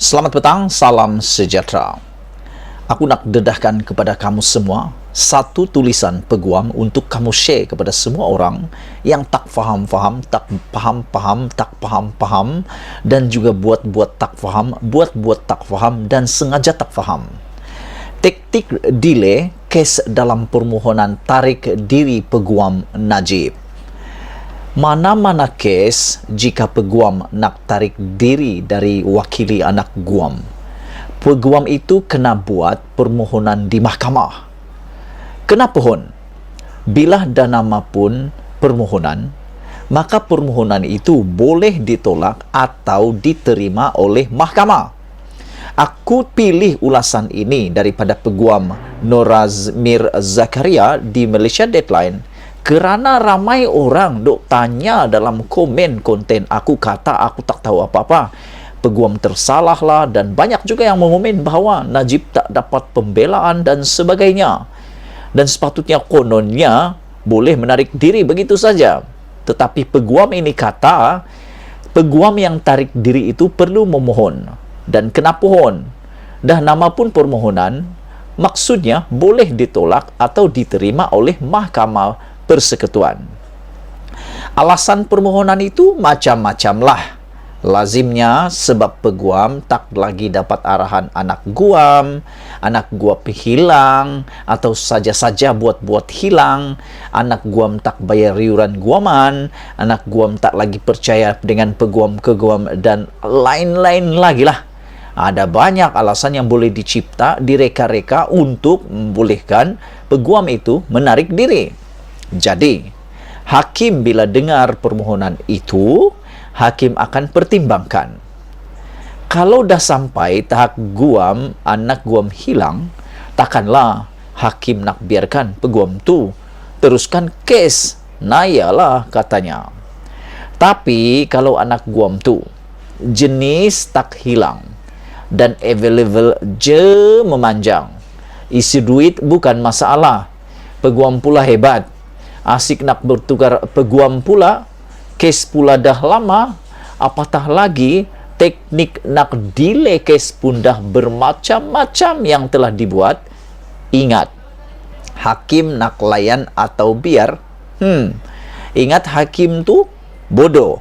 Selamat petang, salam sejahtera. Aku nak dedahkan kepada kamu semua satu tulisan peguam untuk kamu share kepada semua orang yang tak faham-faham, tak faham-faham, tak faham-faham, dan juga buat-buat tak faham, buat-buat tak faham, dan sengaja tak faham. Taktik delay kes dalam permohonan tarik diri peguam Najib. Mana-mana kes jika peguam nak tarik diri dari wakili anak guam, peguam itu kena buat permohonan di mahkamah. Kenapa hon? Bila dah nama pun permohonan, maka permohonan itu boleh ditolak atau diterima oleh mahkamah. Aku pilih ulasan ini daripada peguam Norazmir Zakaria di Malaysia Deadline kerana ramai orang dok tanya dalam komen konten aku kata aku tak tahu apa-apa. Peguam tersalah lah, dan banyak juga yang mengomen bahawa Najib tak dapat pembelaan dan sebagainya. Dan sepatutnya kononnya boleh menarik diri begitu saja. Tetapi peguam ini kata peguam yang tarik diri itu perlu memohon. Dan kenapa hon? Dah nama pun permohonan, maksudnya boleh ditolak atau diterima oleh Mahkamah Persekutuan. Alasan permohonan itu macam-macam lah. Lazimnya sebab peguam tak lagi dapat arahan anak guam hilang, atau saja-saja buat-buat hilang, anak guam tak bayar iuran guaman, anak guam tak lagi percaya dengan peguam-keguam, dan lain-lain lagi lah. Ada banyak alasan yang boleh dicipta, direka-reka untuk membolehkan peguam itu menarik diri. Jadi, hakim bila dengar permohonan itu, hakim akan pertimbangkan. Kalau dah sampai tahap guam, anak guam hilang, takkanlah hakim nak biarkan peguam tu teruskan kes. Nayalah katanya. Tapi kalau anak guam tu jenis tak hilang dan available je memanjang, isi duit bukan masalah, peguam pula hebat, asik nak bertukar peguam pula, kes pula dah lama, apatah lagi teknik nak delay kes pun dah bermacam-macam yang telah dibuat. Ingat, hakim nak layan atau biar? Ingat hakim tu bodoh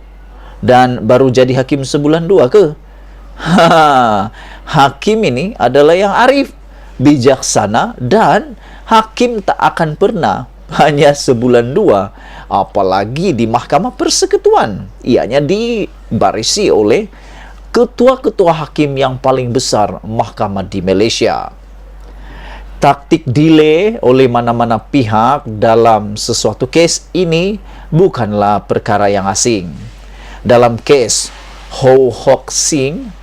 dan baru jadi hakim sebulan dua ke? Hakim ini adalah yang arif, bijaksana, dan hakim tak akan pernah hanya sebulan dua, apalagi di Mahkamah Persekutuan. Ianya dibarisi oleh ketua-ketua hakim yang paling besar mahkamah di Malaysia. Taktik delay oleh mana-mana pihak dalam sesuatu kes ini bukanlah perkara yang asing. Dalam kes Ho Hock Sing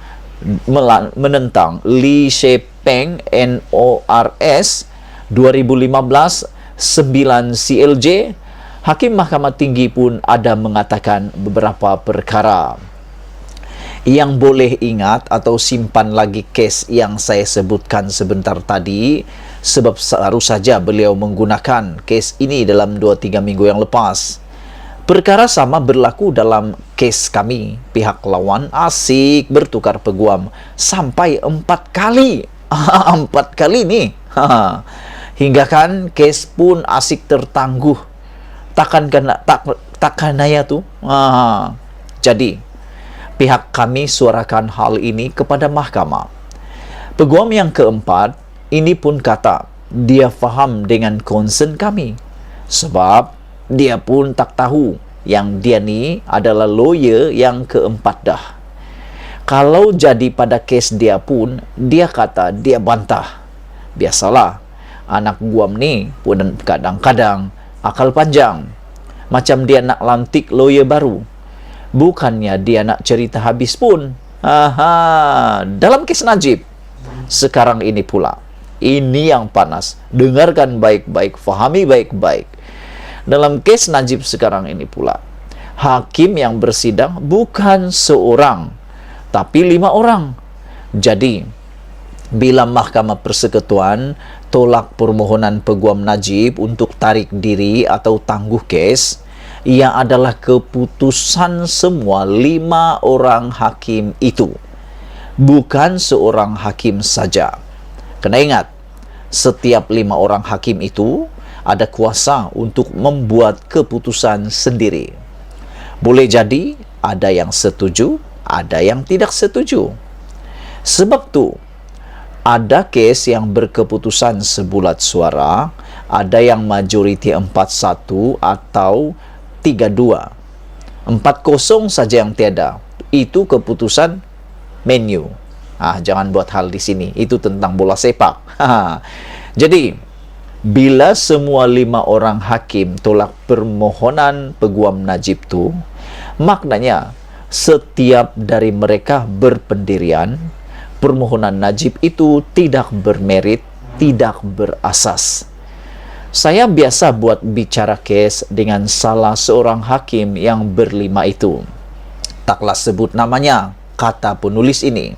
menentang Lee Sheh Peng NORS 2015 9 CLJ, Hakim Mahkamah Tinggi pun ada mengatakan beberapa perkara. Yang boleh ingat atau simpan lagi kes yang saya sebutkan sebentar tadi, sebab baru saja beliau menggunakan kes ini dalam 2-3 minggu yang lepas. Perkara sama berlaku dalam kes kami. Pihak lawan asik bertukar peguam sampai 4 kali. 4 kali nih. Hingga kan kes pun asik tertangguh. Takkan naya tu. Jadi, pihak kami suarakan hal ini kepada mahkamah. Peguam yang keempat ini pun kata dia faham dengan concern kami. Sebab dia pun tak tahu yang dia ni adalah lawyer yang keempat dah. Kalau jadi pada kes dia pun, dia kata dia bantah. Biasalah, anak guam ni pun kadang-kadang akal panjang. Macam dia nak lantik lawyer baru, bukannya dia nak cerita habis pun. Dalam kes Najib sekarang ini pula, ini yang panas. Dengarkan baik-baik, fahami baik-baik. Dalam kes Najib sekarang ini pula, hakim yang bersidang bukan seorang, tapi 5 orang. Jadi, bila Mahkamah Persekutuan tolak permohonan peguam Najib untuk tarik diri atau tangguh kes, ia adalah keputusan semua 5 orang hakim itu. bukan seorang hakim saja. Kena ingat, setiap 5 orang hakim itu ada kuasa untuk membuat keputusan sendiri. Boleh jadi ada yang setuju, ada yang tidak setuju. Sebab tu, ada kes yang berkeputusan sebulat suara, ada yang majoriti 4-1 atau 3-2. 4-0 saja yang tiada. Itu keputusan menu. Jangan buat hal di sini. Itu tentang bola sepak. Jadi, bila semua 5 orang hakim tolak permohonan peguam Najib tu, maknanya setiap dari mereka berpendirian permohonan Najib itu tidak bermerit, tidak berasas. Saya biasa buat bicara kes dengan salah seorang hakim yang berlima itu. Taklah sebut namanya, kata penulis ini.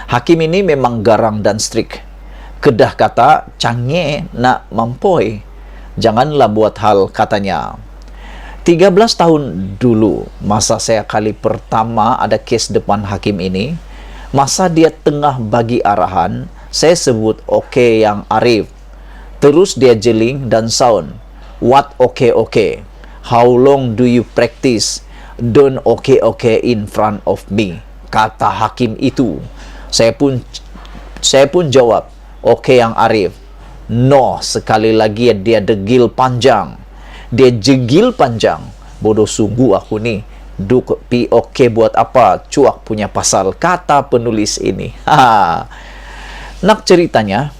Hakim ini memang garang dan strict. Kedah kata, canggih nak mampoi. Janganlah buat hal, katanya. 13 tahun dulu, masa saya kali pertama ada kes depan hakim ini, masa dia tengah bagi arahan, saya sebut okey yang Arif. Terus dia jeling dan sound. What okay? How long do you practice? Don't okay in front of me, kata hakim itu. Saya pun jawab, okey yang Arif. No, sekali lagi dia degil panjang. Dia jegil panjang. Bodoh sungguh aku ni. Duk pi okey buat apa? Cuak punya pasal, kata penulis ini. Nak ceritanya,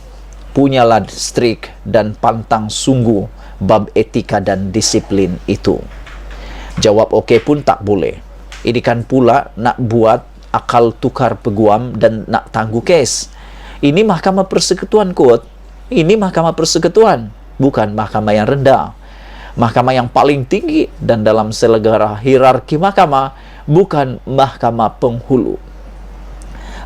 punyalah strict dan pantang sungguh bab etika dan disiplin itu. Jawab okey pun tak boleh. Ini kan pula nak buat akal tukar peguam dan nak tangguh kes. Ini Mahkamah Persekutuan kot. Ini Mahkamah Persekutuan, bukan mahkamah yang rendah. Mahkamah yang paling tinggi dan dalam segala hierarki mahkamah, bukan mahkamah penghulu.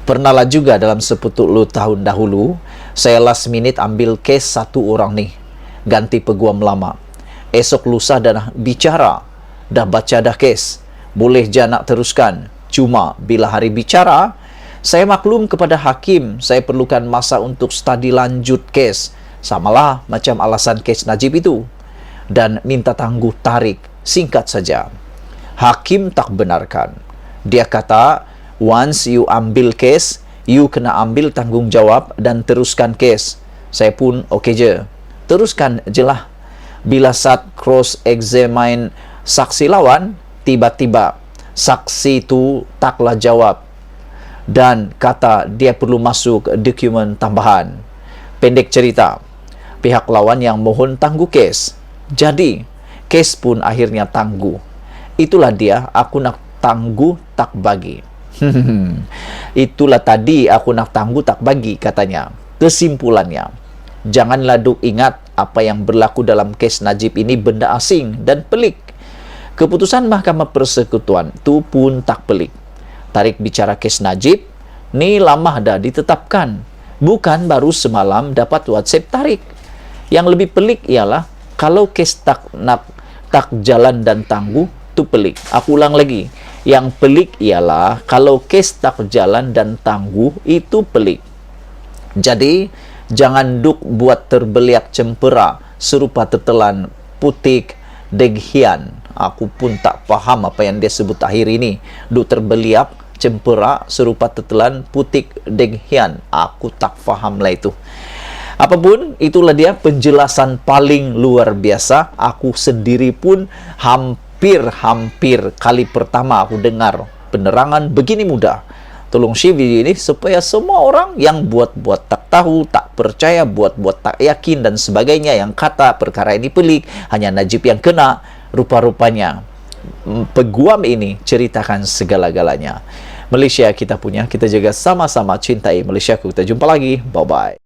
Pernahlah juga dalam 10 tahun dahulu, saya last minute ambil kes satu orang nih, ganti peguam lama. Esok lusa dah bicara, dah baca dah kes, boleh je nak teruskan. Cuma bila hari bicara, saya maklum kepada hakim, saya perlukan masa untuk studi lanjut kes. Samalah macam alasan kes Najib itu. Dan minta tangguh tarik, singkat saja. Hakim tak benarkan. Dia kata, once you ambil kes, you kena ambil tanggungjawab dan teruskan kes. Saya pun okey je. Teruskan je lah. Bila saat cross-examine saksi lawan, tiba-tiba saksi itu taklah jawab. Dan kata dia perlu masuk dokumen tambahan. Pendek cerita, pihak lawan yang mohon tangguh kes. Jadi, kes pun akhirnya tangguh. Itulah dia, aku nak tangguh tak bagi. Itulah tadi aku nak tangguh tak bagi, katanya. Kesimpulannya, janganlah duk ingat apa yang berlaku dalam kes Najib ini benda asing dan pelik. Keputusan Mahkamah Persekutuan itu pun tak pelik. Tarik bicara kes Najib, ni lama dah ditetapkan. Bukan baru semalam dapat WhatsApp tarik. Yang lebih pelik ialah kalau kes tak jalan dan tangguh, tu pelik. Aku ulang lagi. Yang pelik ialah kalau kes tak jalan dan tangguh, itu pelik. Jadi, jangan duk buat terbeliak cempera serupa tetelan putik deghian. Aku pun tak faham apa yang dia sebut akhir ini. Duk terbeliak cempera serupa tetelan putik deghian. Aku tak faham lah itu. Apapun, itulah dia penjelasan paling luar biasa. Aku sendiri pun hampir kali pertama aku dengar penerangan begini mudah. Tolong share video ini supaya semua orang yang buat-buat tak tahu, tak percaya, buat-buat tak yakin dan sebagainya, yang kata perkara ini pelik, hanya Najib yang kena, rupa-rupanya peguam ini ceritakan segala-galanya. Malaysia kita punya, kita jaga sama-sama cintai Malaysia. Kita jumpa lagi, bye-bye.